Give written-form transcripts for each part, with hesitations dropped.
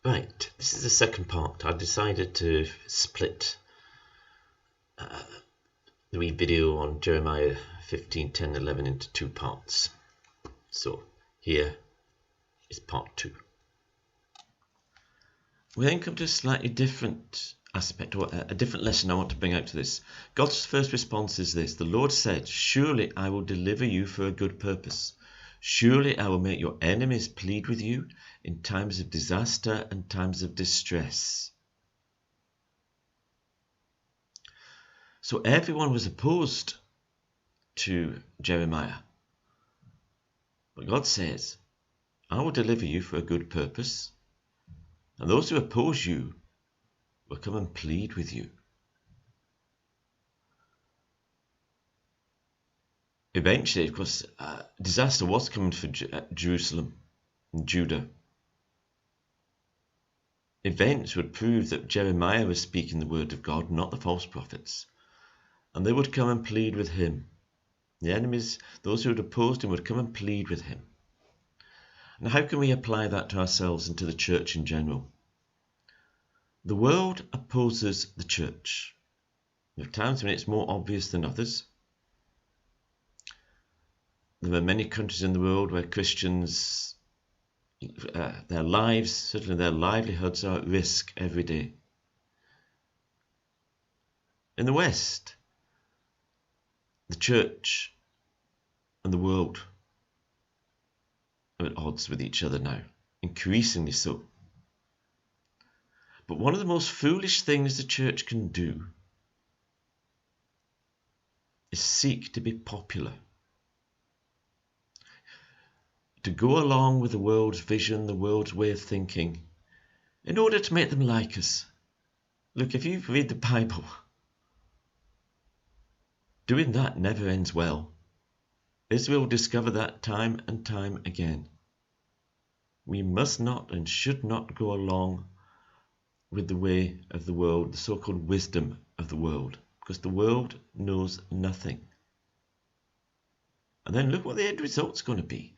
Right, this is the second part. I decided to split the wee video on Jeremiah 15, 10, 11 into two parts. So here is part 2. We then come to a slightly different aspect, or a different lesson I want to bring out to this. God's first response is this: the Lord said, "Surely I will deliver you for a good purpose. Surely I will make your enemies plead with you in times of disaster and times of distress." So everyone was opposed to Jeremiah. But God says, "I will deliver you for a good purpose. And those who oppose you will come and plead with you." Eventually, of course, disaster was coming for Jerusalem and Judah. Events would prove that Jeremiah was speaking the word of God, not the false prophets. And they would come and plead with him. The enemies, those who had opposed him, would come and plead with him. Now, how can we apply that to ourselves and to the church in general? The world opposes the church. There are times when it's more obvious than others. There are many countries in the world where Christians, their lives, certainly their livelihoods, are at risk every day. In the West, the church and the world are at odds with each other now, increasingly so. But one of the most foolish things the church can do is seek to be popular, to go along with the world's vision, the world's way of thinking, in order to make them like us. Look, if you read the Bible, doing that never ends well. Israel will discover that time and time again. We must not and should not go along with the way of the world, the so-called wisdom of the world, because the world knows nothing. And then look what the end result's going to be.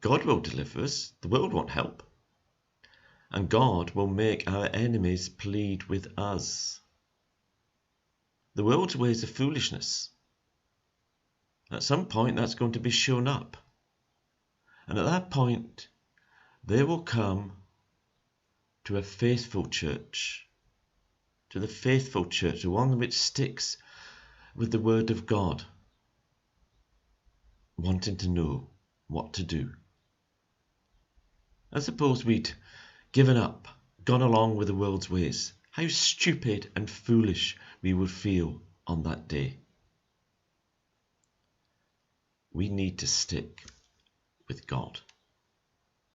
God will deliver us, the world won't help. And God will make our enemies plead with us. The world's ways are foolishness. At some point that's going to be shown up. And at that point, they will come to a faithful church, to the faithful church, the one which sticks with the word of God, wanting to know what to do. I suppose we'd given up, gone along with the world's ways. How stupid and foolish we would feel on that day. We need to stick with God.